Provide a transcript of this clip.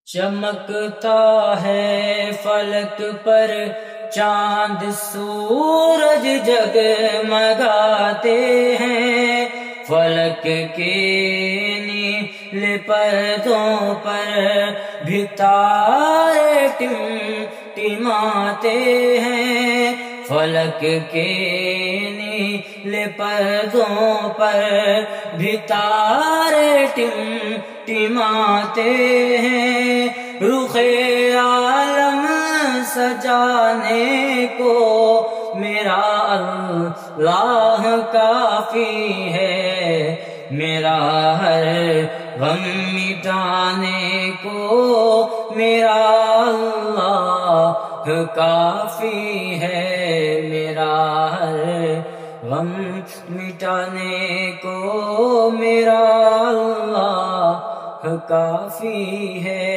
چمکتا ہے فلک پر چاند سورج جگمگاتے ہیں، فلک کے نیلے پردوں پر بھی تارے ٹمٹماتے ہیں، فلک کے نیلے پردوں پر بھی تارے ٹمٹماتے ہیں، رخ عالم سجانے کو میرا اللہ کافی ہے، میرا ہر غم مٹانے کو میرا اللہ کافی ہے، میرا ہر غم مٹانے کو میرا اللہ کافی ہے۔